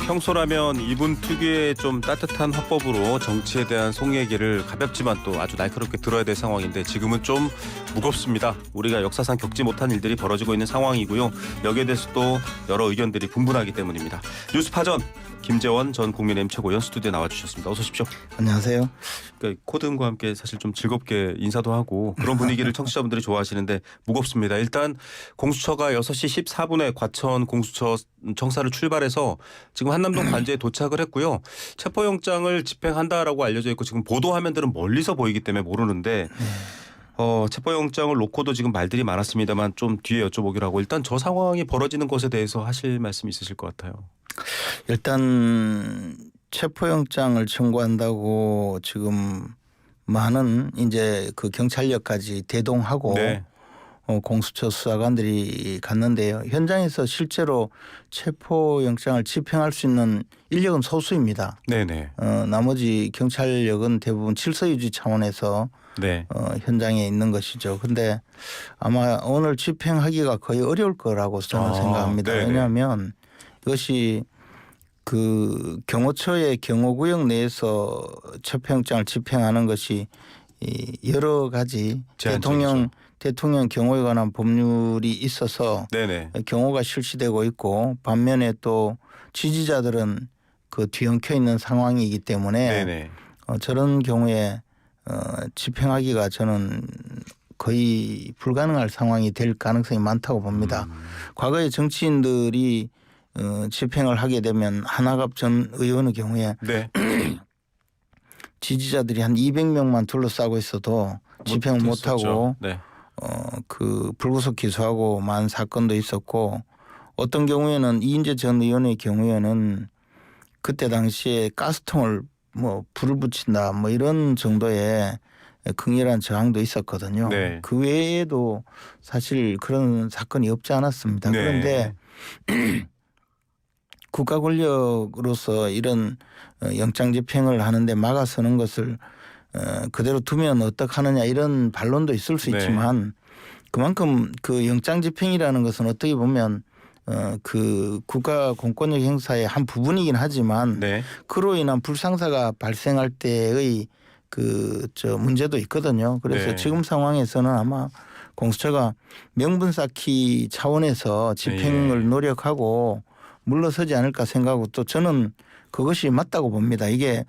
평소라면 이분 특유의 좀 따뜻한 화법으로 정치에 대한 속 얘기를 가볍지만 또 아주 날카롭게 들어야 될 상황인데 지금은 좀 무겁습니다. 우리가 역사상 겪지 못한 일들이 벌어지고 있는 상황이고요. 여기에 대해서 또 여러 의견들이 분분하기 때문입니다. 뉴스파전 김재원 전 국민의힘 최고위원 스튜디오에 나와주셨습니다. 어서 오십시오. 안녕하세요. 그러니까 코드음과 함께 사실 좀 즐겁게 인사도 하고 그런 분위기를 청취자분들이 좋아하시는데 무겁습니다. 일단 공수처가 6시 14분에 과천 공수처 청사를 출발해서 지금 한남동 관제에 도착을 했고요. 체포영장을 집행한다라고 알려져 있고 지금 보도화면들은 멀리서 보이기 때문에 모르는데 체포영장을 놓고도 지금 말들이 많았습니다만 좀 뒤에 여쭤보기로 하고 일단 저 상황이 벌어지는 것에 대해서 하실 말씀 있으실 것 같아요. 일단 체포영장을 청구한다고 지금 많은 이제 그 경찰력까지 대동하고 네. 공수처 수사관들이 갔는데요. 현장에서 실제로 체포영장을 집행할 수 있는 인력은 소수입니다. 네네. 나머지 경찰력은 대부분 질서유지 차원에서 네. 현장에 있는 것이죠. 근데 아마 오늘 집행하기가 거의 어려울 거라고 저는 생각합니다. 네네. 왜냐하면 이것이 그 경호처의 경호구역 내에서 체포영장을 집행하는 것이 여러 가지 대통령 경호에 관한 법률이 있어서 네네. 경호가 실시되고 있고 반면에 또 지지자들은 그 뒤엉켜 있는 상황이기 때문에 네네. 저런 경우에 집행하기가 저는 거의 불가능할 상황이 될 가능성이 많다고 봅니다. 과거에 정치인들이 집행을 하게 되면 한학압 전 의원의 경우에 네. 지지자들이 한 200명만 둘러싸고 있어도 집행을 못하고 네. 그 불구속 기소하고 만 사건도 있었고 어떤 경우에는 이인재 전 의원의 경우에는 그때 당시에 가스통을 뭐 불을 붙인다 뭐 이런 정도의 극렬한 저항도 있었거든요. 네. 그 외에도 사실 그런 사건이 없지 않았습니다. 네. 그런데 국가 권력으로서 이런 영장 집행을 하는데 막아서는 것을 그대로 두면 어떡하느냐 이런 반론도 있을 수 네. 있지만 그만큼 그 영장 집행이라는 것은 어떻게 보면 그 국가 공권력 행사의 한 부분이긴 하지만 네. 그로 인한 불상사가 발생할 때의 그 문제도 있거든요. 그래서 네. 지금 상황에서는 아마 공수처가 명분 쌓기 차원에서 집행을 노력하고 물러서지 않을까 생각하고 또 저는 그것이 맞다고 봅니다. 이게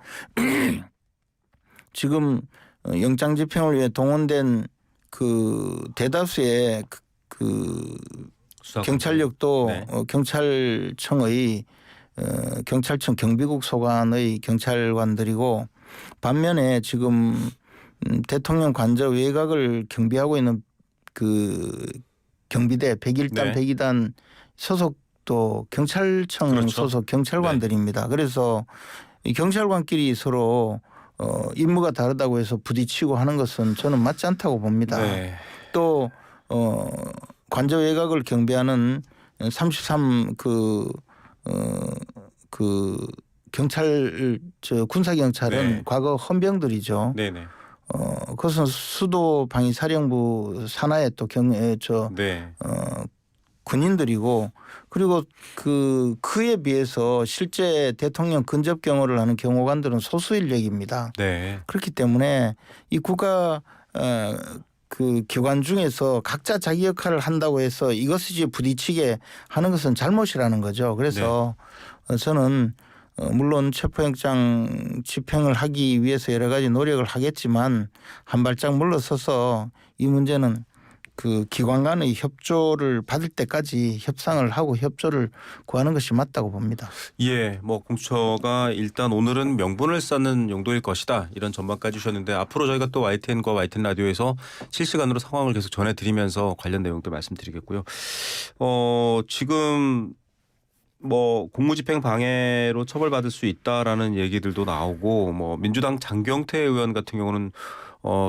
지금 영장 집행을 위해 동원된 그 대다수의 그 경찰력도 네. 경찰청의 경찰청 경비국 소관의 경찰관들이고 반면에 지금 대통령 관저 외곽을 경비하고 있는 그 경비대 101단 네. 102단 소속도 경찰청 그렇죠. 소속 경찰관들입니다. 그래서 이 경찰관끼리 서로 임무가 다르다고 해서 부딪히고 하는 것은 저는 맞지 않다고 봅니다. 네. 또 관저 외곽을 경비하는 33 경찰 군사 경찰은 네. 과거 헌병들이죠. 네네. 그것은 수도 방위사령부 산하의 또 네. 군인들이고 그리고 그에 비해서 실제 대통령 근접 경호를 하는 경호관들은 소수 인력입니다. 네. 그렇기 때문에 이 국가 그 기관 중에서 각자 자기 역할을 한다고 해서 이것이 부딪히게 하는 것은 잘못이라는 거죠. 그래서 저는 물론 체포영장 집행을 하기 위해서 여러 가지 노력을 하겠지만 한 발짝 물러서서 이 문제는 그 기관 간의 협조를 받을 때까지 협상을 하고 협조를 구하는 것이 맞다고 봅니다. 예, 뭐 공수처가 일단 오늘은 명분을 쌓는 용도일 것이다 이런 전망까지 주셨는데 앞으로 저희가 또 YTN과 YTN 라디오에서 실시간으로 상황을 계속 전해드리면서 관련 내용도 말씀드리겠고요. 지금 뭐 공무집행 방해로 처벌받을 수 있다라는 얘기들도 나오고 뭐 민주당 장경태 의원 같은 경우는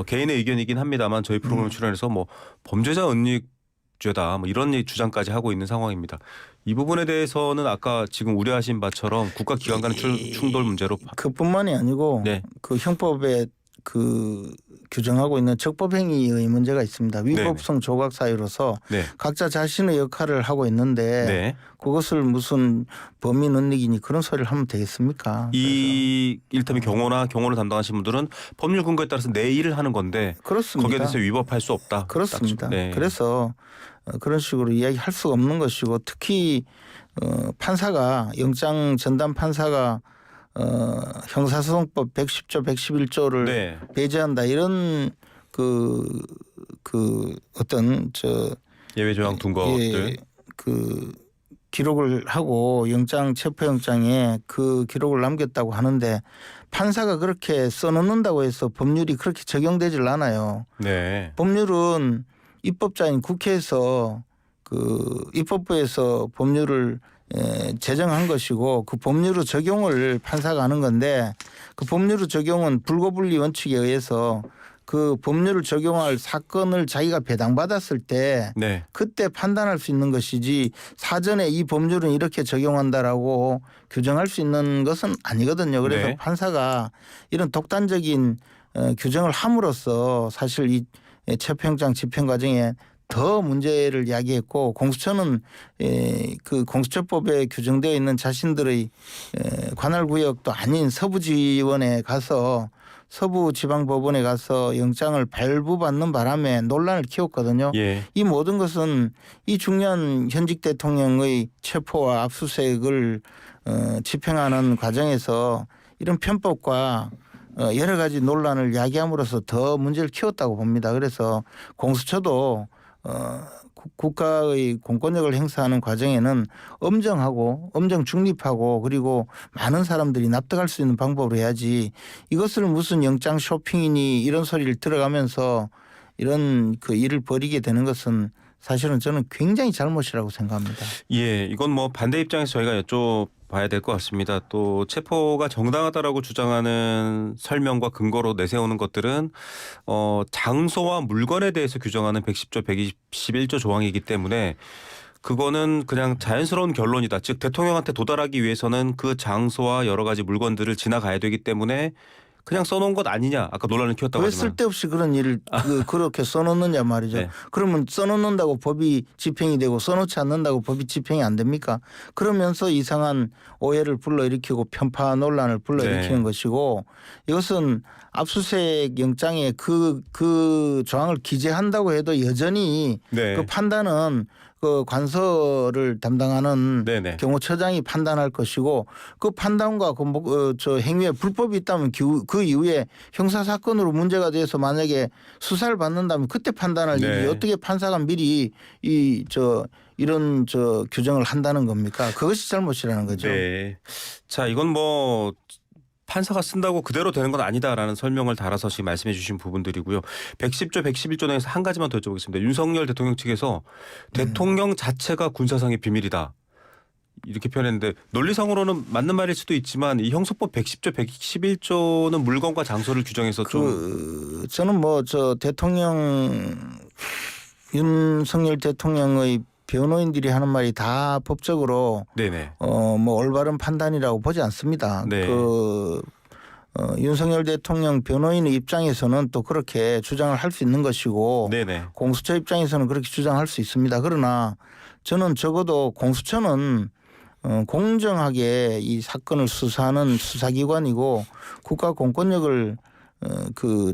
개인의 의견이긴 합니다만 저희 프로그램 출연해서 뭐 범죄자 은닉죄다 뭐 이런 주장까지 하고 있는 상황입니다. 이 부분에 대해서는 아까 지금 우려하신 바처럼 국가 기관 간의 충돌 문제로 그뿐만이 아니고 네. 그 형법에 그 규정하고 있는 적법행위의 문제가 있습니다. 위법성 조각 사유로서 네. 각자 자신의 역할을 하고 있는데 네. 그것을 무슨 범위 능력이니 그런 소리를 하면 되겠습니까? 이 일테면 경호를 담당하신 분들은 법률 근거에 따라서 내 일을 하는 건데 그렇습니다. 거기에 대해서 위법할 수 없다. 그렇습니다. 네. 그래서 그런 식으로 이야기할 수가 없는 것이고 특히 판사가 영장 전담 판사가 형사소송법 110조 111조를 네. 배제한다 이런 어떤 예외 조항 둔 것들. 그 기록을 하고 체포영장에 그 기록을 남겼다고 하는데 판사가 그렇게 써놓는다고 해서 법률이 그렇게 적용되질 않아요. 네. 법률은 입법자인 국회에서 입법부에서 법률을 제정한 것이고 그 법률의 적용을 판사가 하는 건데 그 법률의 적용은 불고불리 원칙에 의해서 그 법률을 적용할 사건을 자기가 배당받았을 때 네. 그때 판단할 수 있는 것이지 사전에 이 법률은 이렇게 적용한다라고 규정할 수 있는 것은 아니거든요. 그래서 네. 판사가 이런 독단적인 규정을 함으로써 사실 이 체포영장 집행 과정에 더 문제를 야기했고 공수처는 그 공수처법에 규정되어 있는 자신들의 관할 구역도 아닌 서부지원에 가서 서부지방법원에 가서 영장을 발부받는 바람에 논란을 키웠거든요. 예. 이 모든 것은 이 중요한 현직 대통령의 체포와 압수수색을 집행하는 과정에서 이런 편법과 여러 가지 논란을 야기함으로써 더 문제를 키웠다고 봅니다. 그래서 공수처도 국가의 공권력을 행사하는 과정에는 엄정 중립하고 그리고 많은 사람들이 납득할 수 있는 방법으로 해야지 이것을 무슨 영장 쇼핑이니 이런 소리를 들어가면서 이런 일을 벌이게 되는 것은 사실은 저는 굉장히 잘못이라고 생각합니다. 예, 이건 뭐 반대 입장에서 저희가 여쭤봐야 될 것 같습니다. 또 체포가 정당하다라고 주장하는 설명과 근거로 내세우는 것들은 장소와 물건에 대해서 규정하는 110조, 121조 조항이기 때문에 그거는 그냥 자연스러운 결론이다. 즉 대통령한테 도달하기 위해서는 그 장소와 여러 가지 물건들을 지나가야 되기 때문에 그냥 써놓은 것 아니냐. 아까 논란을 키웠다고 왜 하지만. 쓸데없이 그런 일을 그렇게 써놓느냐 말이죠. 네. 그러면 써놓는다고 법이 집행이 되고 써놓지 않는다고 법이 집행이 안 됩니까? 그러면서 이상한 오해를 불러일으키고 편파 논란을 불러일으키는 네. 것이고 이것은 압수수색 영장에 그 조항을 기재한다고 해도 여전히 네. 그 판단은 그 관서를 담당하는 네네. 경호처장이 판단할 것이고 그 판단과 저 행위에 불법이 있다면 그 이후에 형사 사건으로 문제가 돼서 만약에 수사를 받는다면 그때 판단할 네. 일이 어떻게 판사가 미리 이런 규정을 한다는 겁니까? 그것이 잘못이라는 거죠. 네. 자, 이건 뭐 판사가 쓴다고 그대로 되는 건 아니다라는 설명을 달아서 지금 말씀해 주신 부분들이고요. 110조, 111조 내에서 한 가지만 더 여쭤보겠습니다. 윤석열 대통령 측에서 대통령 자체가 군사상의 비밀이다. 이렇게 표현했는데 논리상으로는 맞는 말일 수도 있지만 이 형소법 110조, 111조는 물건과 장소를 규정해서 좀 저는 윤석열 대통령의 변호인들이 하는 말이 다 법적으로 네네. 올바른 판단이라고 보지 않습니다. 네. 윤석열 대통령 변호인의 입장에서는 또 그렇게 주장을 할 수 있는 것이고 네네. 공수처 입장에서는 그렇게 주장할 수 있습니다. 그러나 저는 적어도 공수처는 공정하게 이 사건을 수사하는 수사기관이고 국가 공권력을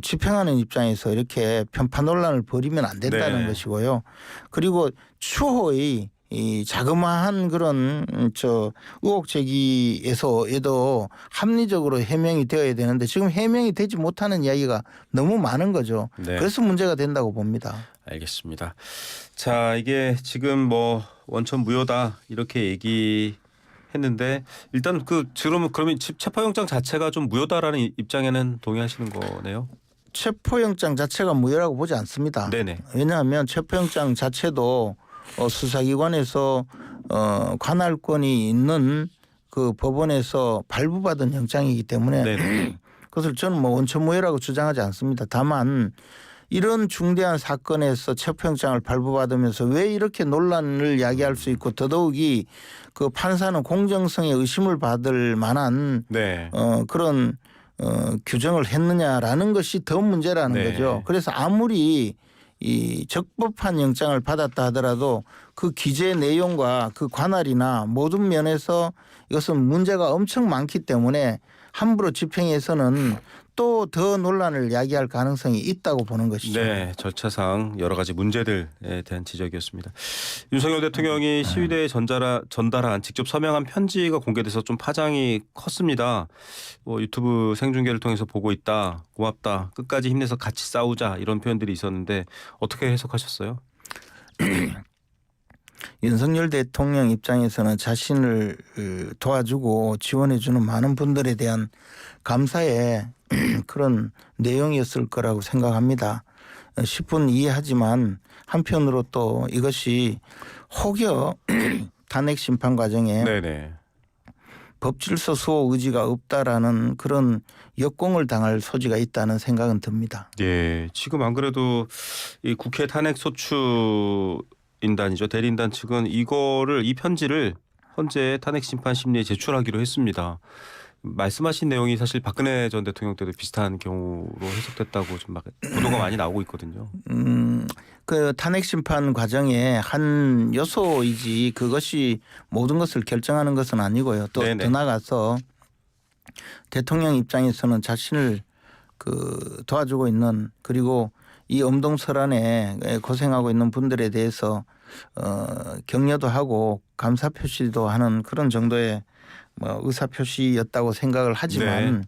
집행하는 입장에서 이렇게 편파 논란을 벌이면 안 된다는 네. 것이고요. 그리고 추호의 이 자그마한 그런 의혹 제기에서에도 합리적으로 해명이 되어야 되는데 지금 해명이 되지 못하는 이야기가 너무 많은 거죠. 네. 그래서 문제가 된다고 봅니다. 알겠습니다. 자, 이게 지금 뭐 원천 무효다 이렇게 얘기했는데 일단 그러면 체포영장 자체가 좀 무효다라는 입장에는 동의하시는 거네요. 체포영장 자체가 무효라고 보지 않습니다. 네네. 왜냐하면 체포영장 자체도 수사기관에서 관할권이 있는 그 법원에서 발부받은 영장이기 때문에 네네. 그것을 저는 원천무효라고 주장하지 않습니다. 다만 이런 중대한 사건에서 체포영장을 발부받으면서 왜 이렇게 논란을 야기할 수 있고 더더욱이 그 판사는 공정성에 의심을 받을 만한 네. 그런 규정을 했느냐라는 것이 더 문제라는 네. 거죠. 그래서 아무리 이 적법한 영장을 받았다 하더라도 그 기재 내용과 그 관할이나 모든 면에서 이것은 문제가 엄청 많기 때문에 함부로 집행해서는 또 더 논란을 야기할 가능성이 있다고 보는 것이죠. 네, 절차상 여러 가지 문제들에 대한 지적이었습니다. 윤석열 대통령이 시위대에 전달한 직접 서명한 편지가 공개돼서 좀 파장이 컸습니다. 유튜브 생중계를 통해서 보고 있다, 고맙다, 끝까지 힘내서 같이 싸우자 이런 표현들이 있었는데 어떻게 해석하셨어요? 윤석열 대통령 입장에서는 자신을 도와주고 지원해주는 많은 분들에 대한 감사의 그런 내용이었을 거라고 생각합니다. 10분 이해하지만 한편으로 또 이것이 혹여 탄핵 심판 과정에 네네. 법질서 수호 의지가 없다라는 그런 역공을 당할 소지가 있다는 생각은 듭니다. 예, 지금 안 그래도 이 국회 탄핵 소추 인단이죠. 대리인단 측은 이 편지를 헌재 탄핵 심판 심리에 제출하기로 했습니다. 말씀하신 내용이 사실 박근혜 전 대통령 때도 비슷한 경우로 해석됐다고 좀 막 보도가 많이 나오고 있거든요. 그 탄핵 심판 과정에 한 요소이지 그것이 모든 것을 결정하는 것은 아니고요. 또 네네. 더 나아가서 대통령 입장에서는 자신을 도와주고 있는 그리고 이 엄동설안에 고생하고 있는 분들에 대해서 격려도 하고 감사 표시도 하는 그런 정도의 의사 표시였다고 생각을 하지만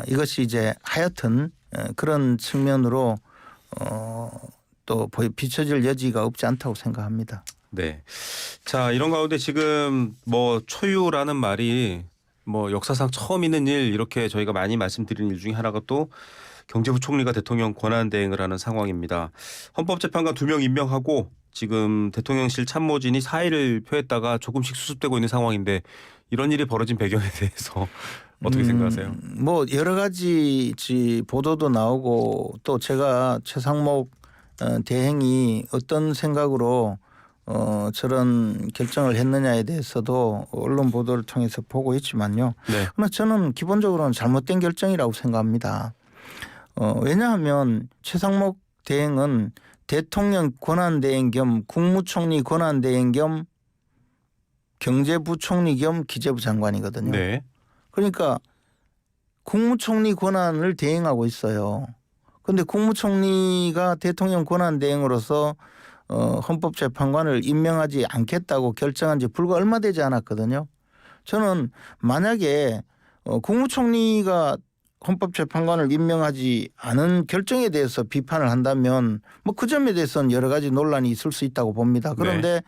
이것이 이제 하여튼 그런 측면으로 또 비춰질 여지가 없지 않다고 생각합니다. 네. 자, 이런 가운데 지금 초유라는 말이 역사상 처음 있는 일 이렇게 저희가 많이 말씀드리는 일 중에 하나가 또 경제부총리가 대통령 권한대행을 하는 상황입니다. 헌법재판관 2명 임명하고 지금 대통령실 참모진이 사의를 표했다가 조금씩 수습되고 있는 상황인데 이런 일이 벌어진 배경에 대해서 어떻게 생각하세요? 여러 가지 보도도 나오고 또 제가 최상목 대행이 어떤 생각으로 저런 결정을 했느냐에 대해서도 언론 보도를 통해서 보고 있지만요. 네. 그러나 저는 기본적으로는 잘못된 결정이라고 생각합니다. 왜냐하면 최상목 대행은 대통령 권한대행 겸 국무총리 권한대행 겸 경제부총리 겸 기재부 장관이거든요. 네. 그러니까 국무총리 권한을 대행하고 있어요. 그런데 국무총리가 대통령 권한대행으로서 헌법재판관을 임명하지 않겠다고 결정한 지 불과 얼마 되지 않았거든요. 저는 만약에 국무총리가 헌법재판관을 임명하지 않은 결정에 대해서 비판을 한다면 그 점에 대해서는 여러 가지 논란이 있을 수 있다고 봅니다. 그런데 네.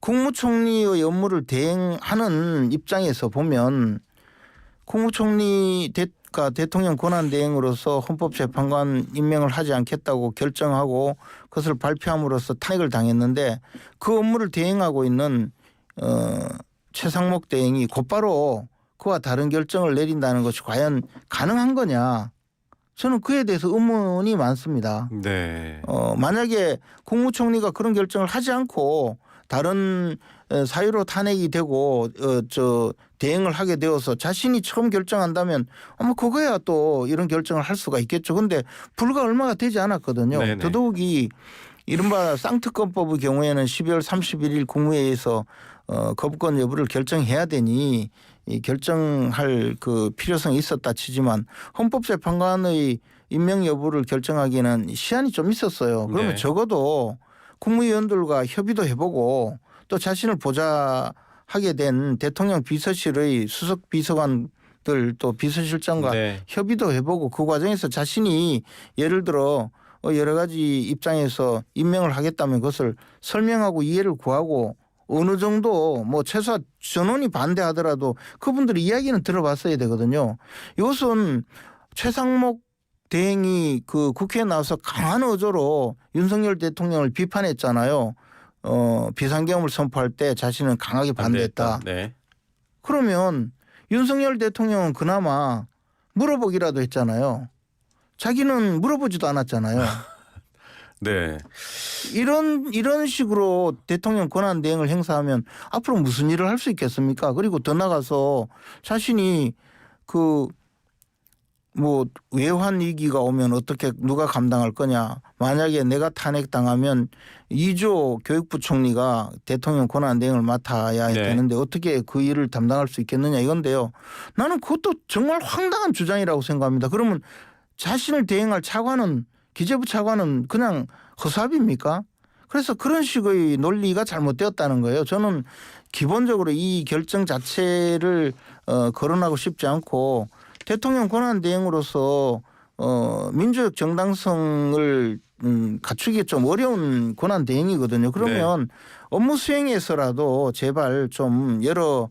국무총리의 업무를 대행하는 입장에서 보면 국무총리가 대통령 권한대행으로서 헌법재판관 임명을 하지 않겠다고 결정하고 그것을 발표함으로써 탄핵을 당했는데 그 업무를 대행하고 있는 최상목 대행이 곧바로 그와 다른 결정을 내린다는 것이 과연 가능한 거냐. 저는 그에 대해서 의문이 많습니다. 네. 만약에 국무총리가 그런 결정을 하지 않고 다른 사유로 탄핵이 되고 대행을 하게 되어서 자신이 처음 결정한다면 아마 그거야 또 이런 결정을 할 수가 있겠죠. 그런데 불과 얼마가 되지 않았거든요. 네네. 더더욱이 이른바 쌍특검법의 경우에는 12월 31일 국무회의에서 거부권 여부를 결정해야 되니 이 결정할 그 필요성이 있었다 치지만 헌법재판관의 임명 여부를 결정하기에는 시한이 좀 있었어요. 그러면 네. 적어도 국무위원들과 협의도 해보고 또 자신을 보좌하게 된 대통령 비서실의 수석 비서관들 또 비서실장과 네. 협의도 해보고 그 과정에서 자신이 예를 들어 여러 가지 입장에서 임명을 하겠다면 그것을 설명하고 이해를 구하고 어느 정도 최소한 전원이 반대하더라도 그분들의 이야기는 들어봤어야 되거든요. 이것은 최상목 대행이 그 국회에 나와서 강한 어조로 윤석열 대통령을 비판했잖아요. 비상경험을 선포할 때 자신은 강하게 반대했다. 네. 그러면 윤석열 대통령은 그나마 물어보기라도 했잖아요. 자기는 물어보지도 않았잖아요. 네. 이런 식으로 대통령 권한 대행을 행사하면 앞으로 무슨 일을 할 수 있겠습니까? 그리고 더 나가서 자신이 그 뭐 외환 위기가 오면 어떻게 누가 감당할 거냐. 만약에 내가 탄핵당하면 2조 교육부 총리가 대통령 권한대행을 맡아야 네. 되는데 어떻게 그 일을 담당할 수 있겠느냐 이건데요. 나는 그것도 정말 황당한 주장이라고 생각합니다. 그러면 자신을 대행할 차관은 기재부 차관은 그냥 허수아비입니까? 그래서 그런 식의 논리가 잘못되었다는 거예요. 저는 기본적으로 이 결정 자체를 거론하고 싶지 않고 대통령 권한대행으로서 민주적 정당성을 갖추기 좀 어려운 권한대행이거든요. 그러면 업무 수행에서라도 제발 좀 여러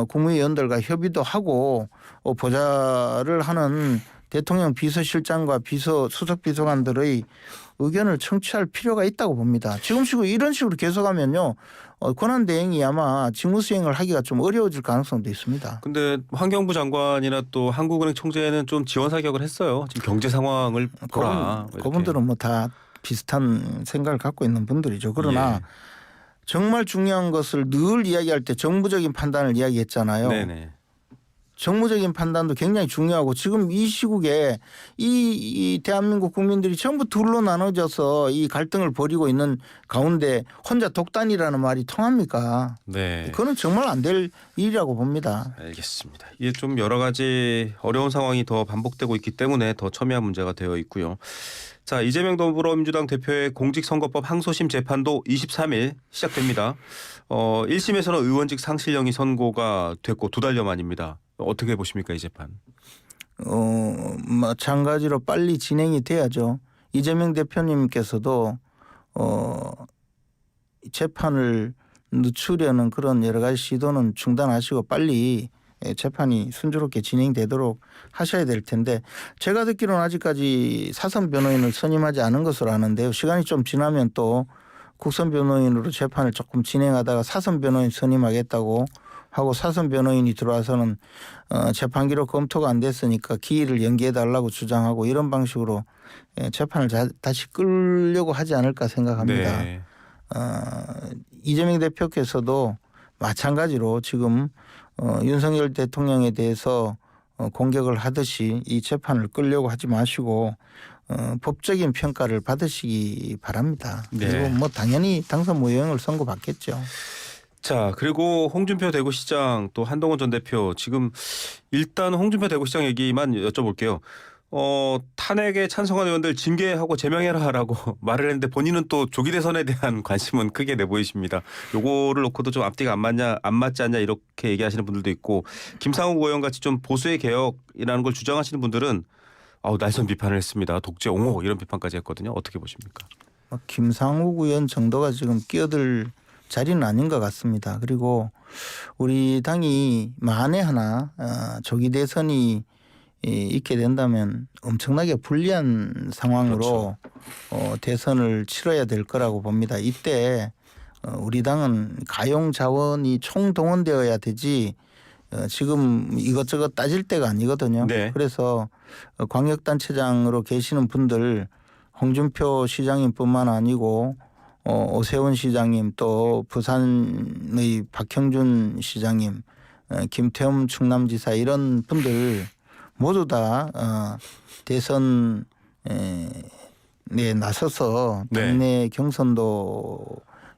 국무위원들과 협의도 하고 보좌를 하는 대통령 비서실장과 수석 비서관들의 의견을 청취할 필요가 있다고 봅니다. 지금식으로 이런 식으로 계속하면요. 권한대행이 아마 직무수행을 하기가 좀 어려워질 가능성도 있습니다. 근데 환경부 장관이나 또 한국은행 총재는 좀 지원 사격을 했어요. 지금 경제 상황을 보라. 그분들은 뭐 다 비슷한 생각을 갖고 있는 분들이죠. 그러나 예. 정말 중요한 것을 늘 이야기할 때 정부적인 판단을 이야기했잖아요. 네네. 정무적인 판단도 굉장히 중요하고 지금 이 시국에 이 대한민국 국민들이 전부 둘로 나눠져서 이 갈등을 벌이고 있는 가운데 혼자 독단이라는 말이 통합니까? 네. 그거는 정말 안 될 일이라고 봅니다. 알겠습니다. 이게 좀 여러 가지 어려운 상황이 더 반복되고 있기 때문에 더 첨예한 문제가 되어 있고요. 자, 이재명 더불어민주당 대표의 공직선거법 항소심 재판도 23일 시작됩니다. 1심에서는 의원직 상실령이 선고가 됐고 2달여 만입니다. 어떻게 보십니까 이 재판? 마찬가지로 빨리 진행이 돼야죠. 이재명 대표님께서도 재판을 늦추려는 그런 여러 가지 시도는 중단하시고 빨리 재판이 순조롭게 진행되도록 하셔야 될 텐데 제가 듣기로는 아직까지 사선 변호인을 선임하지 않은 것으로 아는데요. 시간이 좀 지나면 또 국선 변호인으로 재판을 조금 진행하다가 사선 변호인 선임하겠다고 하고 사선 변호인이 들어와서는 재판 기록 검토가 안 됐으니까 기일을 연기해 달라고 주장하고 이런 방식으로 재판을 다시 끌려고 하지 않을까 생각합니다. 네. 이재명 대표께서도 마찬가지로 지금 윤석열 대통령에 대해서 공격을 하듯이 이 재판을 끌려고 하지 마시고 법적인 평가를 받으시기 바랍니다. 네. 그리고 뭐 당연히 당선 무효형을 선고받겠죠. 자, 그리고 홍준표 대구시장 또 한동훈 전 대표 지금 일단 홍준표 대구시장 얘기만 여쭤볼게요. 탄핵에 찬성한 의원들 징계하고 제명해라라고 말을 했는데 본인은 또 조기 대선에 대한 관심은 크게 내보이십니다. 요거를 놓고도 좀 앞뒤가 안 맞지 않냐 이렇게 얘기하시는 분들도 있고 김상욱 의원 같이 좀 보수의 개혁이라는 걸 주장하시는 분들은 날선 비판을 했습니다. 독재 옹호 이런 비판까지 했거든요. 어떻게 보십니까? 김상욱 의원 정도가 지금 끼어들 자리는 아닌 것 같습니다. 그리고 우리 당이 만에 하나 조기 대선이 있게 된다면 엄청나게 불리한 상황으로 그렇죠. 대선을 치러야 될 거라고 봅니다. 이때 우리 당은 가용 자원이 총동원되어야 되지 지금 이것저것 따질 때가 아니거든요. 네. 그래서 광역단체장으로 계시는 분들 홍준표 시장님뿐만 아니고 오세훈 시장님 또 부산의 박형준 시장님 김태흠 충남지사 이런 분들 모두 다 대선에 나서서 당내 경선도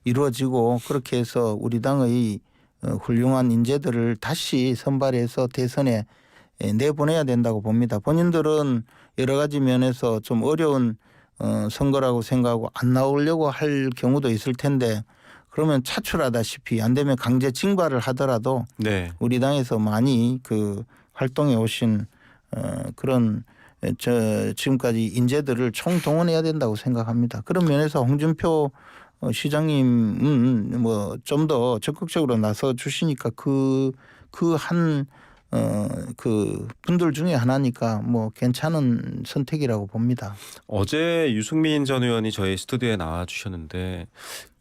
이루어지고 그렇게 해서 우리 당의 훌륭한 인재들을 다시 선발해서 대선에 내보내야 된다고 봅니다. 본인들은 여러 가지 면에서 좀 어려운 선거라고 생각하고 안 나오려고 할 경우도 있을 텐데 그러면 차출하다시피 안 되면 강제 징발을 하더라도 네. 우리 당에서 많이 그 활동해 오신 그런 지금까지 인재들을 총동원해야 된다고 생각합니다. 그런 면에서 홍준표 시장님은 뭐 좀 더 적극적으로 나서 주시니까 그 분들 중에 하나니까 뭐 괜찮은 선택이라고 봅니다. 어제 유승민 전 의원이 저희 스튜디오에 나와 주셨는데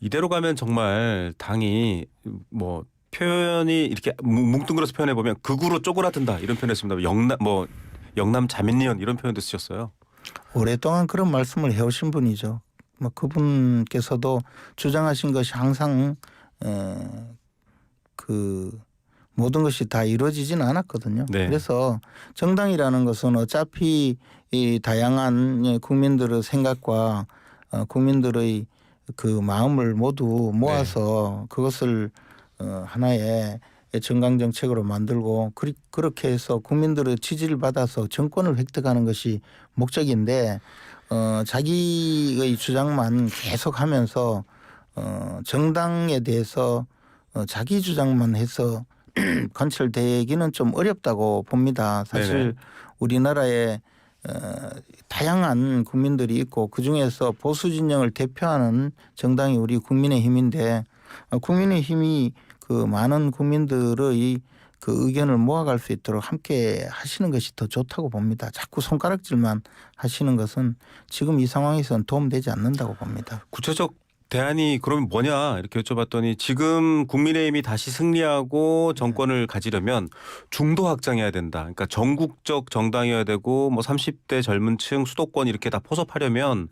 이대로 가면 정말 당이 뭐 표현이 이렇게 뭉뚱그려서 표현해 보면 극우로 쪼그라든다 이런 표현했습니다. 영남 자민련 이런 표현도 쓰셨어요. 오랫동안 그런 말씀을 해오신 분이죠. 뭐 그분께서도 주장하신 것이 항상 그 모든 것이 다 이루어지지는 않았거든요. 네. 그래서 정당이라는 것은 어차피 이 다양한 국민들의 생각과 국민들의 그 마음을 모두 모아서 그것을 하나의 정강 정책으로 만들고 그렇게 해서 국민들의 지지를 받아서 정권을 획득하는 것이 목적인데 자기의 주장만 계속하면서 정당에 대해서 자기 주장만 해서 관철되기는 좀 어렵다고 봅니다. 사실 네네. 우리나라에 다양한 국민들이 있고 그중에서 보수 진영을 대표하는 정당이 우리 국민의힘인데 국민의힘이 그 많은 국민들의 그 의견을 모아갈 수 있도록 함께 하시는 것이 더 좋다고 봅니다. 자꾸 손가락질만 하시는 것은 지금 이 상황에서는 도움되지 않는다고 봅니다. 구체적 대안이 그러면 뭐냐 이렇게 여쭤봤더니 지금 국민의힘이 다시 승리하고 정권을 가지려면 중도 확장해야 된다. 그러니까 전국적 정당이어야 되고 뭐 30대 젊은층 수도권 이렇게 다 포섭하려면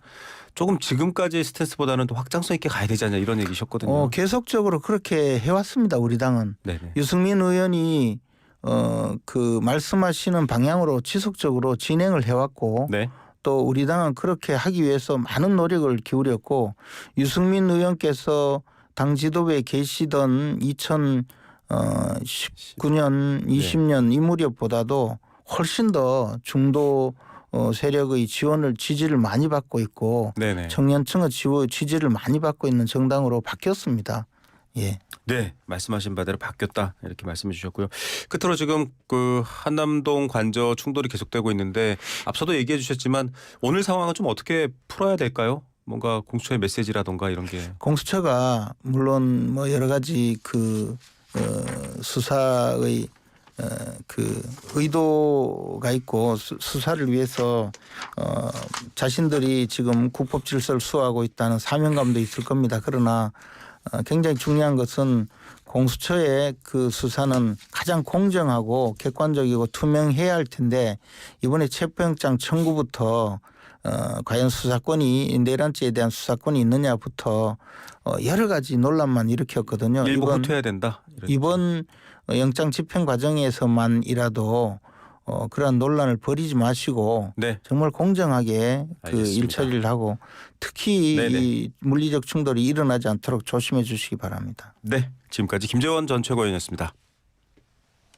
조금 지금까지의 스탠스보다는 또 확장성 있게 가야 되지 않냐 이런 얘기셨거든요. 계속적으로 그렇게 해왔습니다. 우리 당은. 네네. 유승민 의원이 그 말씀하시는 방향으로 지속적으로 진행을 해왔고 네. 또 우리 당은 그렇게 하기 위해서 많은 노력을 기울였고 유승민 의원께서 당 지도부에 계시던 2019년 20년 이 무렵보다도 훨씬 더 중도 세력의 지지를 많이 받고 있고 네네. 청년층의 지지를 많이 받고 있는 정당으로 바뀌었습니다. 예. 네, 말씀하신 바대로 바뀌었다 이렇게 말씀해 주셨고요. 끝으로 지금 그 한남동 관저 충돌이 계속되고 있는데 앞서도 얘기해 주셨지만 오늘 상황은 좀 어떻게 풀어야 될까요? 뭔가 공수처의 메시지라던가 이런 게. 공수처가 물론 뭐 여러 가지 그 수사의 그 의도가 있고 수사를 위해서 자신들이 지금 국법 질서를 수호하고 있다는 사명감도 있을 겁니다. 그러나 굉장히 중요한 것은 공수처의 그 수사는 가장 공정하고 객관적이고 투명해야 할 텐데 이번에 체포영장 청구부터 과연 수사권이 내란죄에 대한 수사권이 있느냐부터 여러 가지 논란만 일으켰거든요. 일부 후퇴해야 된다. 이번 영장 집행 과정에서만이라도 그러한 논란을 벌이지 마시고 네. 정말 공정하게 그 알겠습니다. 일처리를 하고 특히 네네. 이 물리적 충돌이 일어나지 않도록 조심해 주시기 바랍니다. 네, 지금까지 김재원 전 최고위원이었습니다.